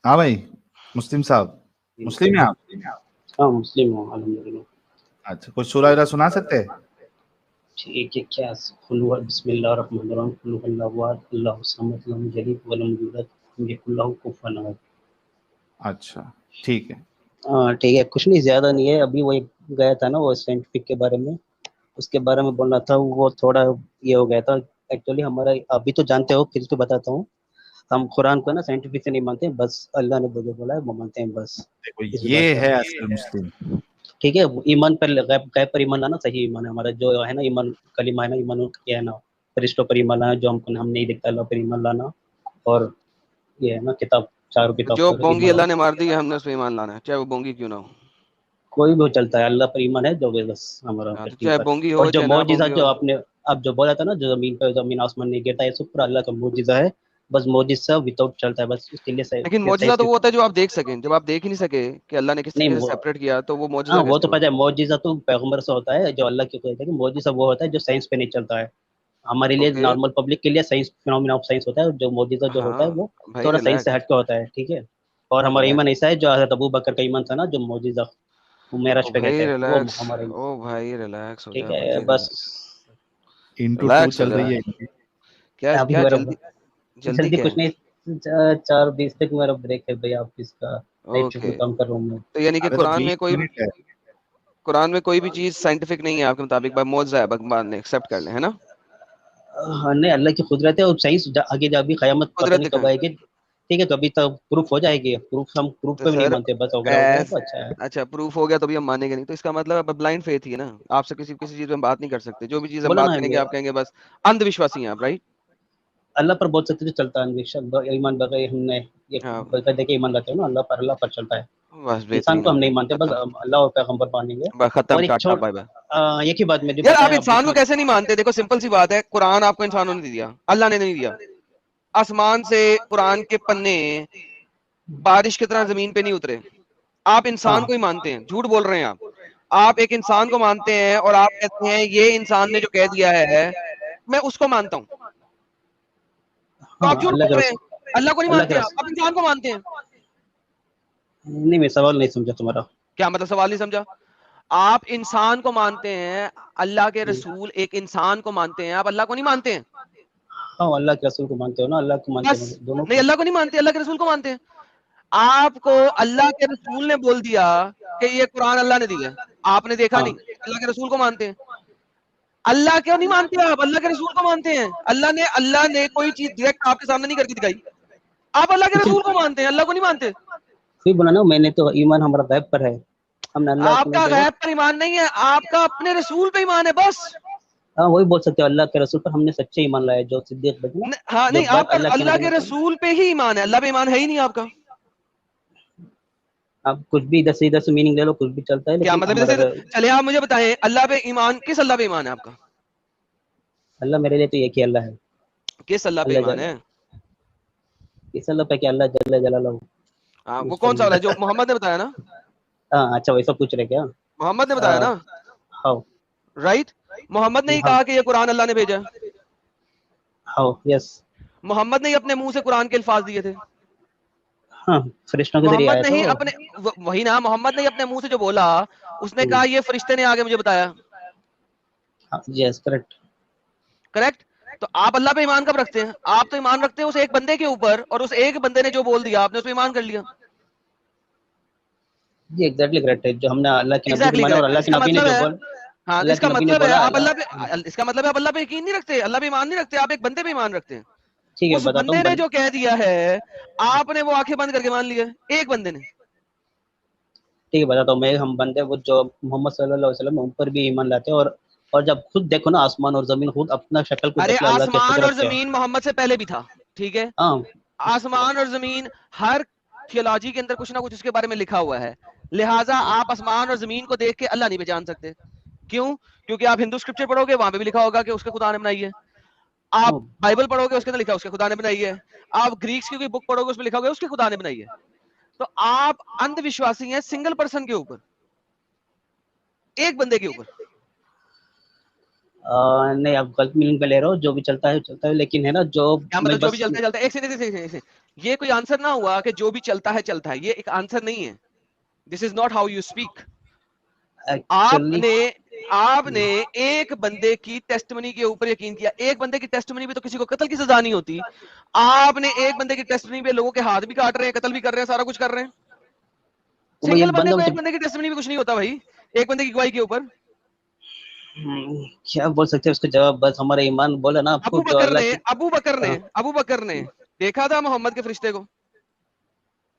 हाँ भाई, मुस्लिम साहब, मुस्लिम हैं आप? हाँ मुस्लिम हूँ अल्हम्दुलिल्लाह। अच्छा, कुछ सूरा वगैरह सुना सकते हैं? ठीक है, क्या कुल हुआ बिस्मिल्लाहिर्रहमानिर्रहीम, कुल हुवल्लाहु अहद, अल्लाहु समद, लम यलिद वलम यूलद, वलम यकुल लहू कुफुवन अहद। अच्छा, ठीक है। ठीक है, कुछ नहीं, ज़्यादा नहीं है। अभी वो एक गया था ना, वो साइंटिफिक के बारे में, उसके बारे में बोलना था। वो थोड़ा ये हो गया था एक्चुअली हमारा। अभी तो जानते हो, फिर तो बताता हूँ। हम कुरान को ना साइंटिफिक से नहीं मानते, बस अल्लाह ने जो बोला है वो मानते हैं बस। देखो, इस ये बात का है असल मुस्लिम। ठीक है। ईमान पर गैब गैब पर ईमान लाना सही ईमान है हमारा, जो है ना ईमान कलीमा है ना, ईमान क्या है ना, फरिश्तों पर ईमान लाना, जो हमको हम नहीं दिखता, अल्लाह पर ईमान लाना। और ये है ना किताब, चारों किताब जो पर बोंगी ईमान अल्लाह लाना। ने मार दी है, हमने उस पे ईमान लाना है, चाहे वो बोंगी क्यों ना हो। कोई भी चलता है, अल्लाह पर ईमान है जो बस हमारा हाँ, तो यकीन चाहे पर। बोंगी और हो जो चाहे ना मौजिज़ा बोंगी जो हो। आपने आप जो बोला था ना, जो ज़मीन पे ज़मीन आसमान नहीं गिरता है, सब पूरा अल्लाह का मौजिज़ा है। बस मौजिज़ा विदाउट चलता है, बस उसके लिए लेकिन मौजिज़ा तो वो होता है जो आप देख सकें, जब आप देख ही नहीं सके कि अल्लाह ने किस नहीं तरीके से वो, सेपरेट किया, तो वो हाँ मौजिज़ा वो कैसे तो हुआ। पता है। मौजिज़ा तो पैगंबर से होता है, जो अल्लाह की कहते हैं कि मौजिज़ा वो होता है जो साइंस पे नहीं चलता है। हमारे लिए, ओके। नॉर्मल पब्लिक के लिए साइंस, फिनोमिना ऑफ साइंस होता है। जो मौजिज़ा जो होता है हाँ वो भाई थोड़ा साइंस से रिलैक्स। हट के होता है, ठीक है। और हाँ हमारा ईमान रिलैक्स। ऐसा है, जो हज़रत अबू बकर का ईमान था ना, जो मौजिज़ा, वो मेराज ओ पे गए भाई थे, वो रिलैक्स। हमारा ओ भाई रिलैक्स हो ठीक जा, है बच्चे बस। रिलैक्स। इंटू टू रिलैक्स हो चल जा। रही है इनकी। क्या अभी क्या मेरा जल्दी, जल्दी जल्दी क्या कुछ है। नहीं, 4:20 तक मेरा ब्रेक है भाई, ऑफिस का नाइट शिफ्ट ओके, में काम कर रहा हूँ मैं। तो यानी कि अरे तो कुरान में 20 मिनट है। कोई भी चीज साइंटिफिक नहीं है आपके मुताबिक, भाई मौजूद है, भगवान ने एक्सेप्ट कर ले, है ना। हाँ नहीं, अल्लाह की कुदरत है। और साइंस आगे जा भी, क़यामत पता कुदरत नहीं कब दिखाए। आएगी। ठीक है, तो अभी तो प्रूफ हो जाएगी। प्रूफ, हम प्रूफ तो पे भी नहीं सर मानते, बस अगर हो गया एस तो अच्छा है। अच्छा प्रूफ हो गया तो भी हम मानेंगे नहीं, तो इसका मतलब अब ब्लाइंड फेथ ही है ना। आपसे किसी किसी चीज में हम बात नहीं कर सकते, जो भी चीज हम बोला बात ना करेंगे मैं, आप कहेंगे बस अंधविश्वासी हैं आप, राइट। अल्लाह पर बोल सकते तो चलता है। ईमान बगैर हमने ये हाँ बगैर देखे ईमान लाते हो ना, अल्लाह पर चलता है। बस इंसान बेहतरीन को हो हम नहीं गया, मानते, बस खत्म। अल्लाह और पैगंबर मानेंगे। बस खत्म, और एक टाटा छोड़, बाय बाय। एक ही बात मुझे यार आप बताया, आप इंसान को दुश्मन। कैसे नहीं मानते, देखो सिंपल सी बात है, कुरान आपको इंसानों ने नहीं दिया, अल्लाह ने नहीं दिया। आसमान से कुरान के पन्ने बारिश की तरह जमीन पे नहीं उतरे। आप इंसान हाँ को ही मानते हैं, झूठ बोल रहे हैं आप। आप एक इंसान को मानते हैं और आप कहते हैं ये इंसान ने जो कह दिया है मैं उसको मानता हूं। तो आप हाँ, झूठ अल्लाह के बोल रहे हैं। रसूल, अल्लाह को नहीं अल्लाह के मानते, आप रसूल। इंसान को मानते हैं। नहीं, मैं सवाल नहीं समझा तुम्हारा। क्या मतलब, सवाल नहीं समझा। आप इंसान को मानते हैं, अल्लाह के रसूल एक इंसान को मानते हैं, आप अल्लाह को नहीं मानते हैं। हाँ, अल्लाह के रसूल को मानते हो ना, अल्लाह को मानते बस, हो दोनों नहीं को। अल्लाह को नहीं मानते, अल्लाह के रसूल को मानते हैं। आपको अल्लाह के रसूल ने बोल दिया कि ये कुरान अल्लाह ने दी है, आपने देखा हाँ नहीं, अल्लाह के रसूल को मानते हैं। अल्लाह क्यों नहीं मानते आप, अल्लाह के रसूल को मानते हैं। अल्लाह ने कोई चीज डायरेक्ट आपके सामने नहीं करके दिखाई, आप अल्लाह के तो रसूल को मानते हैं, अल्लाह को नहीं मानते। फिर बोला ना मैंने, तो ईमान हमारा गैब पर है, हमने अल्लाह को नहीं आपका देखा। गैब पर ईमान नहीं है, आपका अपने रसूल पे ईमान है बस। हाँ वही बोल सकते हो, अल्लाह के रसूल पर हमने सच्चे ईमान लाया, जो सिद्दीक बने ना, हाँ जो नहीं, बात आपका अल्लाह की अल्लाह नबी के ने कहा। रसूल पे ही ईमान है, अल्लाह पे ईमान है ही नहीं आपका। आप कुछ भी इधर से मीनिंग ले लो, कुछ भी चलता है, क्या लेकिन मतलब, हमारा जैसे चले आप मुझे बताएं, अल्लाह पे ईमान, किस अल्लाह पे ईमान है आपका। अल्लाह मेरे लिए तो एक ही अल्लाह है। किस अल्लाह पे अल्लाह ईमान जल है। इस अल्लाह पे, क्या अल्लाह जल्ल जलालहू, हाँ वो उसका कौन सा वाला है, जो नहीं। मोहम्मद ने बताया ना। हाँ अच्छा, वैसा पूछ रहे क्या। मोहम्मद ने बताया ना, हाउ, राइट। मोहम्मद ने ही हाउ, कहा कि ये कुरान अल्लाह ने भेजा है। How, yes. मोहम्मद ने ही अपने मुंह से कुरान के अल्फाज दिए थे। हाँ, फरिश्तों के जरिए मोहम्मद आया ने था ही वो। अपने वही ना, मोहम्मद ने ही अपने मुंह से जो बोला, उसने कहा ये फरिश्ते ने आगे मुझे बताया। Yes, correct. करेक्ट। तो आप अल्लाह पे ईमान कब रखते हैं, आप तो ईमान रखते हैं उस एक बंदे के ऊपर, और उस एक बंदे ने जो बोल दिया आपने उस पर ईमान कर लिया। जी एग्जैक्टली करेक्ट है, जो हमने अल्लाह के नबी को एग्जैक्टली माना, और करेक्ट, अल्लाह के इसका नबी ने मतलब जो है, बोल, हाँ तो अल्लाह के इसका नबी ने मतलब है बोला आप अल्लाह। अल्लाह पे, इसका मतलब है आप अल्लाह पे यकीन नहीं रखते, अल्लाह पे ईमान नहीं रखते, आप एक बंदे पे ईमान रखते हैं। ठीक है उस बताता हूँ बंदे ने जो कह दिया है, आपने वो आंखें बंद करके मान लिया, एक बंदे ने। ठीक है बताता हूँ मैं। हम बंदे वो जो मोहम्मद सल्लल्लाहु अलैहि वसल्लम, उन पर भी ईमान लाते हैं। और जब खुद देखो ना, आसमान और जमीन, खुद अपना शक्ल को अरे देख लो, अल्लाह की आसमान और कुदरत क्या है। जमीन मोहम्मद से पहले भी था, ठीक है। हाँ आसमान और जमीन, हर थियोलॉजी के अंदर कुछ ना कुछ उसके बारे में लिखा हुआ है। लिहाजा आप आसमान और जमीन को देख के अल्लाह नहीं पहचान सकते। क्यों, क्योंकि आप हिंदू स्क्रिप्चर पढ़ोगे, वहां पे भी लिखा होगा कि उसके खुदा ने बनाई है। आप हाँ बाइबल पढ़ोगे, उसके अंदर लिखा है उसके खुदा ने बनाई है। आप ग्रीक्स की कोई बुक पढ़ोगे, उसमें लिखा होगा उसके खुदा ने बनाई है। तो आप अंधविश्वासी हैं सिंगल पर्सन के ऊपर, एक बंदे के ऊपर। नहीं, आप गलत मीनिंग पे ले रहे हो। जो भी चलता है, लेकिन है ना जो क्या मैं मतलब जो बस भी चलता है चलता है? एक सेकंड, ये कोई आंसर ना हुआ कि जो भी चलता है चलता है, ये एक आंसर नहीं है। This is not how you speak. Actually आपने एक बंदे की टेस्टिमनी के ऊपर यकीन किया। एक बंदे की टेस्टिमनी पे तो किसी को कत्ल की सजा नहीं होती। आपने एक बंदे की टेस्टिमनी पे लोगों के हाथ भी काट रहे हैं, कत्ल भी कर रहे हैं, सारा कुछ कर रहे हैं। वो सिंगल एक बंदे बंदा को तो एक बंदे की टेस्टिमनी पे कुछ नहीं होता भाई, एक बंदे की गवाही के ऊपर। क्या बोल सकते हैं उसका जवाब? बस हमारा ईमान बोला ना आपको, जो अल्लाह की। अबू बकर ने देखा था मोहम्मद के फरिश्ते को?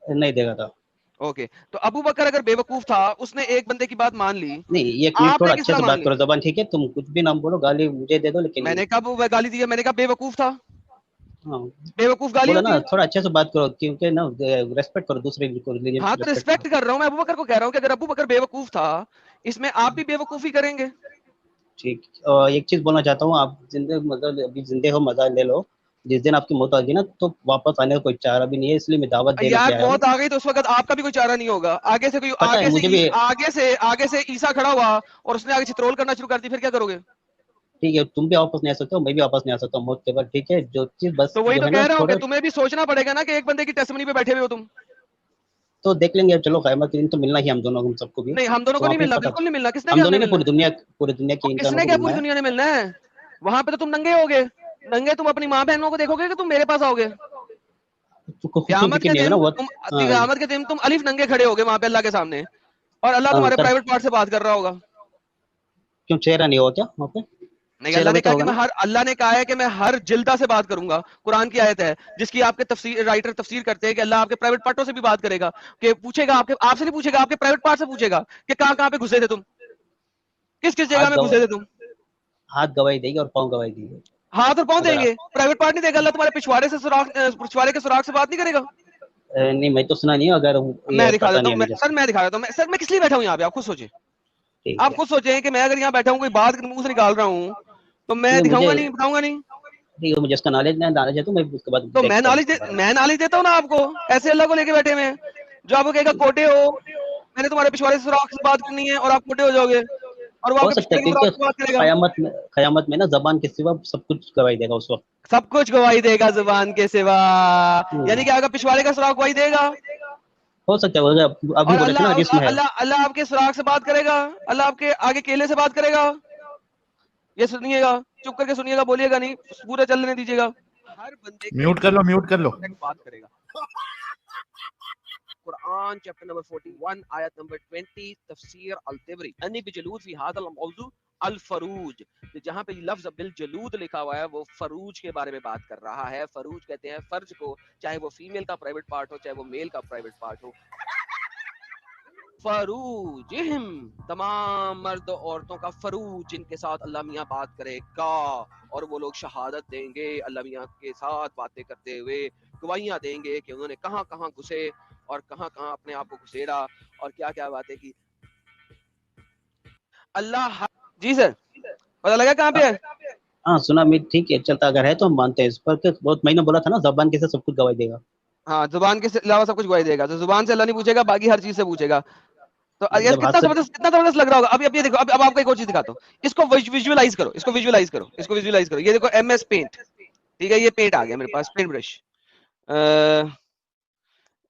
नहीं देखा था। ओके, तो अबू बकर अगर बेवकूफ था, उसने एक बंदे की बात मान ली, नहीं, एक मिनट, आपने थोड़ा किस अच्छे तरह से मान बात ली? करो जबान, ठीक है? तुम कुछ भी नाम बोलो, गाली मुझे दे दो, लेकिन मैंने कब गाली दी है? मैंने कहा बेवकूफ था। हाँ, बेवकूफ गाली बोला होती ना, है? थोड़ा अच्छे से बात करो, क्योंकि ना रेस्पेक्ट करो, दूसरे को रिलीजन हाँ की तो रेस्पेक्ट रिस्पेक्ट करो। कर रहा हूँ मैं। अबू बकर को कह रहा हूँ कि अगर अबू बकर बेवकूफ था, इसमें आप भी बेवकूफी करेंगे। ठीक। और एक चीज बोलना चाहता हूँ, आप जिंदे मतलब अभी जिंदे हो, मजा ले लो। जिस दिन आपकी मौत आ गई ना, तो वापस आने का कोई चारा भी नहीं है, इसलिए मैं दावत देने के यार आया हूँ। मौत आ गई तो उस वक्त आपका भी कोई चारा नहीं होगा। पता है मुझे भी। आगे से ईसा खड़ा हुआ और उसने आगे चित्रोल करना शुरू कर दी, फिर क्या करोगे? ठीक है, तुम भी वापस नहीं आ सकते हो, मैं भी वापस नहीं आ सकता हूँ मौत के बाद, ठीक है? जो चीज बस तो वही जो तो है कह ना, रहा हूँ कि थोड़ा तुम्हें भी सोचना पड़ेगा ना कि एक बंदे की टेस्टमनी पे बैठे हुए हो तुम। तो देख लेंगे। अब चलो, क़यामत के दिन तो मिलना ही हम दोनों, हम सबको भी। नहीं, हम दोनों तो को वहाँ नहीं पे मिलना, पता, बिल्कुल नहीं मिलना। किसने हम क्या हमने दोनों ने मिलना है? पूरी दुनिया के और इंसानों किसने को क्या मिलना पूरी है। दुनिया ने मिलना है? वहां पे तो तुम नंगे होगे। नंगे तुम अपनी माँ बहनों को देखोगे कि तुम मेरे पास आओगे? तो खूबसूरती के नहीं होगा ना वो। हाँ, क्यामत के दिन तुम अलिफ नंगे खड़े होगे वहां पे अल्लाह के सामने, और अल्लाह हाँ, तुम्हारे प्राइवेट पार्ट से बात कर रहा होगा। क्यों चेहरा नहीं होगा क्या वहाँ पे? नहीं, चेहरा भी तो होगा ना। अल्लाह ने कहा है कि मैं हर जिल्दा से बात करूंगा। कुरान की आयत है जिसकी आपके राइटर तफसीर करते हैं कि अल्लाह आपके प्राइवेट पार्टों से भी बात करेगा, कि पूछेगा आपसे नहीं पूछेगा, आपके प्राइवेट पार्ट से पूछेगा कि कहां कहां पे घुसे थे तुम, किस किस हाथ जगह में घुसे गवा थे तुम। हाथ गवाही देगी और पाँव गवाही देगी। हाथ और पाँव अगर देंगे, प्राइवेट पार्ट नहीं देगा। अल्लाह तुम्हारे पिछवाड़े के सुराग से बात नहीं करेगा। नहीं, मैं तो सुना नहीं, अगर मैं ये दिखा पता देता नहीं हूँ, है मुझे। सर मैं दिखा देता हूँ। सर मैं किस लिए बैठा हूँ यहाँ पे, आप खुद सोचें। ठीक आप है। खुद सोचें कि मैं अगर यहाँ बैठा हूँ, कोई बात मुंह से निकाल रहा हूँ, तो मैं ठीक है, मुझे दिखाऊंगा नहीं, बताऊंगा नहीं। ठीक है, मुझे इसका नॉलेज है, तो मैं उसके बाद तो देखता हूँ इसके बारे में। मैं नॉलेज देता हूँ ना आपको। ऐसे अल्लाह को लेके बैठे हुए हैं, जो आपको कहेगा कोटे हो, मैंने तुम्हारे पिछवाड़े सुराग से बात करनी है, और आप कोटे हो जाओगे, और वो हो आपके सकता है, पिछवाड़े के सुराग क्योंकि से बात करेगा। कयामत में ना जबान के सिवा सब कुछ गवाही देगा उस वक्त। सब कुछ गवाही देगा जुबान के सिवा। यानी हम्म, कि आपका पिछवाड़े का सुराग गवाही देगा, हो सकता है वो अभी और बोले थे ना, हदीस में है। अल्लाह आपके सुराग से बात करेगा, अल्लाह आपके आगे केले से बात करेगा। ये सुनिएगा, चुप करके सुनिएगा, बोलिएगा नहीं, पूरा चलने दीजिएगा। हर बंदे के म्यूट कर लो बात करेगा। कुरान चैप्टर नंबर 41 आयत नंबर 20 तफसीर अल-तिबरी अन्नी बिजलूद फी हादल मौजू अल-फरूज। तो जहां पे लफ्ज बिल जलूद लिखा हुआ है, वो फरूज के बारे में बात कर रहा है। फरूज कहते हैं फर्ज को, चाहे वो फीमेल का प्राइवेट पार्ट हो, चाहे वो मेल का प्राइवेट पार्ट हो। फरूजिहिम, तमाम मर्द औरतों का फरूज, जिनके साथ अल्लाह मियाँ बात करेगा, और वो लोग शहादत देंगे अल्लाह मियाँ के साथ बातें करते हुए, गवाहियां देंगे कि उन्होंने कहां कहां घुसे और कहां कहां अपने आप को घुसेड़ा और क्या क्या बातें की। अल्लाह जी सर, पता लगा कहां पे है? हाँ, सुना मैं, ठीक है, चलता अगर है तो हम मानते हैं इस पर, कि बहुत मैंने बोला था ना, जबान के से सब कुछ गवाही देगा। हाँ, जुबान के अलावा सब कुछ गवाही देगा। तो जुबान से अल्लाह नहीं पूछेगा, बाकी हर चीज से पूछेगा। तो यार जब हाथ से कितना जबरदस्त लग रहा होगा। अभी ये देखो, अब आपको एक और चीज दिखाता हूँ। इसको विजुअलाइज करो, इसको विजुअलाइज करो। ये देखो MS पेंट, ठीक है? ये पेंट आ गया मेरे पास, पेंट ब्रश।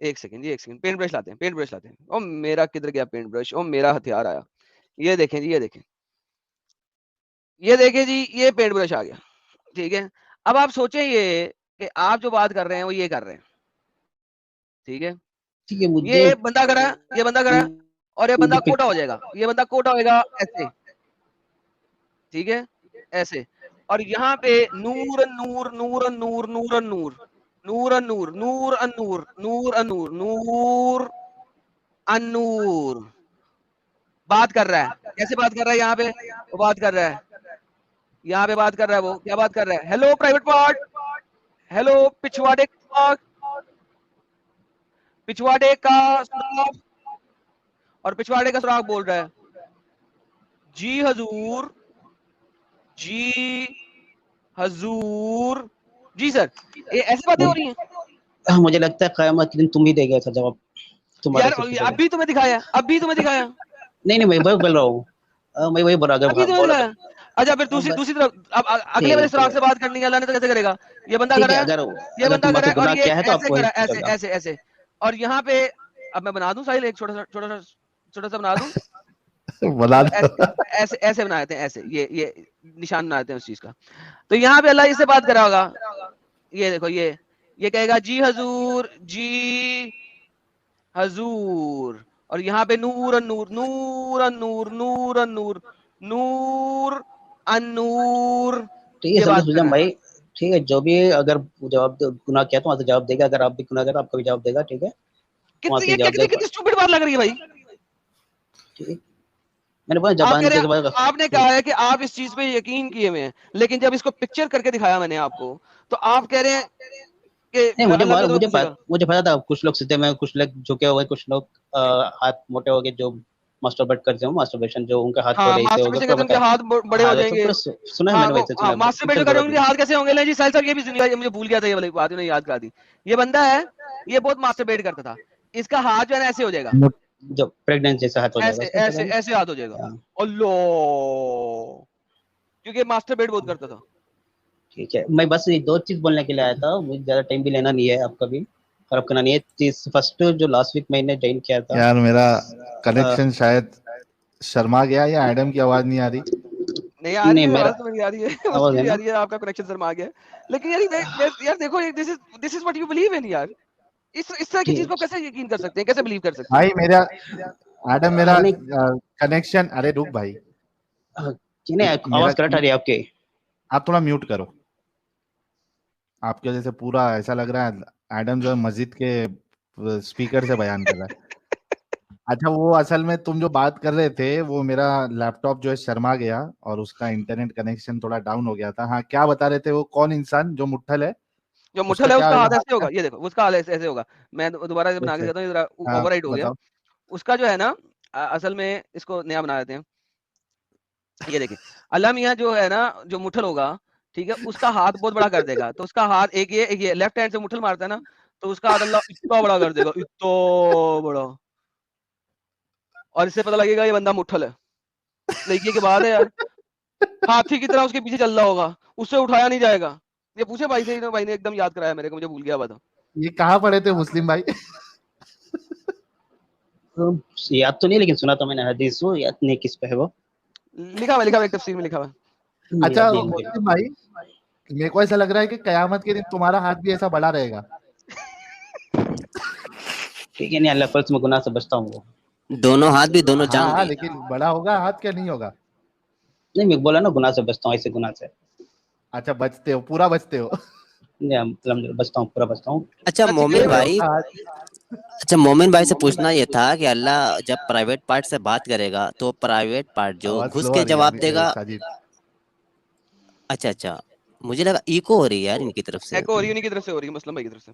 एक सेकंड, पेंट ब्रश लाते हैं। ओ मेरा किधर गया पेंट ब्रश? ओ मेरा हथियार आया। ये देखें जी, ये देखें जी, ये पेंट ब्रश आ गया, ठीक है? अब आप सोचें ये कि आप जो बात कर रहे हैं वो ये कर रहे हैं, ठीक है? ठीक है, मुझे ये बंदा करा, और ये बंदा मुझे कोटा हो जाएगा, ये बंदा कोटा होएगा ऐसे, ठीक है? ऐसे। और यहाँ पे नूर नूर नूर नूर नूर नूर नूर नूर नूर नूर नूर नूर नूर अनूर बात कर रहा है। कैसे बात कर रहा है? यहाँ पे वो बात कर रहा है, यहाँ पे बात कर रहा है। वो क्या बात कर रहा है? हेलो प्राइवेट पार्ट, हेलो पिछवाड़े का सुराग, और पिछवाड़े का सुराग बोल रहा है जी हजूर, जी हजूर, जी सर। ये ऐसी बातें हो रही हैं मुझे लगता है क़यामत के दिन तुम ही देगा ऐसा जवाब, तुम्हारा यार। सब कुछ होगा। अभी तुम्हें दिखाया, नहीं नहीं, मैं वही बोल रहा हूँ। मैं वही बोल रहा, अभी अगर तुम्हें बोला दिखाया। अच्छा फिर दूसरी बस दूसरी तरफ अब अगले वाले सुराग से बात करनी है, अल्लाह ने तो कैसे करेगा? ये बंदा ठीक करा है, है, अगर ये अगर बंदा तुम्हारे करा है, और गुनाह ये किया है तो ऐसे आपको करा, ऐसे छूटेगा। ऐसे ऐसे। और यहाँ पे अब मैं बना दूं साहिल, एक छोटा सा बना दूं, बना तो दो। ऐसे ऐसे बना देते हैं, ऐसे ये निशान बना देते हैं उस चीज का। तो यहाँ पे अल्लाह इससे बात करा होगा, ये देखो ये कहेगा जी हजूर, जी हजूर, और यहाँ पे नूर नूर नूर नूर नूर नूर नूर नूर, ठीक है ये समझे बात कर सुजन रहा है। भाई, ठीक है, जो भी अगर जवाब गुनाह किया तो वहां से जवाब देगा, अगर आप भी गुनाह कर आपका भी जवाब देगा, ठीक है, वहां कितनी से ये जवाब कितनी देगा। कितनी स्टूपिड बात लग रही है भाई। ठीक है, मैंने बोला आप कह जबान रहे के हैं, जवाब। आपने कहा है कि आप इस चीज पे यकीन किए हुए हैं, लेकिन जब इसको पिक्चर करके दिखाया मैंने आपको, तो आप कह रहे हैं नहीं, कि अल्लाह की तो पूछेगा। मुझे पता था कुछ लोग सीधे में, कुछ लोग झुके हुए, कुछ लोग हाथ मोटे हो गए, जो मास्टरबेट करते हो, मास्टरबेशन जो उनके हाथ हाँ थोड़े ऐसे हो गए, मास्टरबेशन पूरा कहते हैं उनके बताया। हाथ बड़े हो हाँ तो जाएंगे। पूरा सुना है हाँ मैंने, वो वैसे हाँ सुना है, मास्टरबेशन पिक्चर कर रहे जरूरत हैं, नहीं। उनके हाथ कैसे होंगे? ले जी साहिल साहब, ये भी सुनिए, मुझे भूल गया था ये वाली बात, नहीं याद करा दी। ये बंदा है, ये बहुत मास्टरबेट करता था, इसका हाथ जो है ना ऐसे हो जाएगा, जो प्रेग्नेंट जैसा हाथ हो जाएगा ऐसे उसका, ऐसे चलेगा। ऐसे हाथ हो जाएगा। हाँ, अल्लाह, क्योंकि मास्टरबेट बहुत करता था। ठीक है, मैं बस ये दो चीज बोलने के लिए आया था, मुझे ज्यादा टाइम भी लेना नहीं है आपका भी, खराब करना नहीं है। फर्स्ट जो लास्ट वीक मैंने ज्वाइन किया था, यार मेरा अ, कनेक्शन शायद शर्मा गया, या एडम की आवाज नहीं आ रही। नहीं आ रही नहीं है आवाज, मेरा तो मेरी आ रही है आवाज उसकी है भी आ ना। रही है, आपका कनेक्शन शर्मा गया है। लेकिन यार यार देखो, this is what you believe in यार। इस तरह की चीज ठीक, को कैसे यकीन कर सकते हैं, कैसे बिलीव कर सकते हैं? भाई मेरा एडम, मेरा नहीं, कनेक्शन, अरे रुक भाई, नहीं, मेरा आवाज करेक्ट आ रही है आपके। आप थोड़ा म्यूट करो। आपकी वजह से पूरा ऐसा लग रहा है एडम जो है मस्जिद के स्पीकर से बयान कर रहा है। अच्छा, वो असल में तुम जो बात कर रहे थे, वो मेरा लैपटॉप जो है शर्मा गया और उसका इंटरनेट कनेक्शन थोड़ा डाउन हो गया था। हाँ, क्या बता रहे थे? वो कौन इंसान जो मुट्ठल है, जो उसका मुठल है क्या उसका होगा हाथ हाथ ऐसे होगा, का? ये देखो उसका हाथ ऐसे ऐसे होगा। मैं दोबारा से बना के कैसे? देता हूँ, जरा हाँ, ओवरराइट हो गया। बताओ। उसका जो है ना, असल में इसको नया बना देते हैं। ये देखिए, अल्लाह मियाँ जो है ना, जो मुठल होगा, ठीक है, उसका हाथ बहुत बड़ा कर देगा। तो उसका हाथ एक ये लेफ्ट हैंड से मुठल मारता है ना, तो उसका हाथ अल्लाह इतना बड़ा कर देगा, इतना बड़ा, और इससे पता लगेगा ये बंदा मुठल है। देखिए की बात है यार, हाथी की तरह उसके पीछे चल रहा होगा, उससे उठाया नहीं जाएगा। ये पूछे भाई से, भाई ने एकदम याद कराया मेरे को, मुझे भूल गया हुआ था। ये कहाँ पढ़े थे मुस्लिम भाई? तो याद तो नहीं, लेकिन सुना तो मैंने हदीस, वो याद नहीं किस पे है वो। लिखा हुआ एक तफसीर में लिखा हुआ है। नहीं, अच्छा याद नहीं मुझे। मुस्लिम भाई, मेरे को ऐसा लग रहा है कि कयामत के दिन तुम्हारा हाथ भी ऐसा बड़ा रहेगा। ठीक है, नहीं, अल्लाह फर्ज में गुनाह से बचता हूँ वो। दोनों हाथ भी, दोनों जांग हाँ, भी। लेकिन बड़ा होगा हाथ, क्या नहीं होगा? नहीं, मैं बोला ना गुनाह से बचता हूँ, ऐसे गुनाह से। अच्छा, बचते हो, पूरा बचते हो। नहीं, मतलब बचता हूँ, पूरा बचता हूँ। अच्छा अच्छा मोमिन ये भाई, अच्छा मोमिन भाई से पूछना ये था कि अल्लाह जब प्राइवेट पार्ट से बात करेगा तो प्राइवेट पार्ट जो आवाज घुस स्लो आ के रही जवाब है देगा। साजिद। अच्छा अच्छा, मुझे लगा इको हो रही है यार इनकी तरफ से। एको हो रही है, उन्हीं की तरफ से हो रही है, मुस्लिम भाई की तरफ से।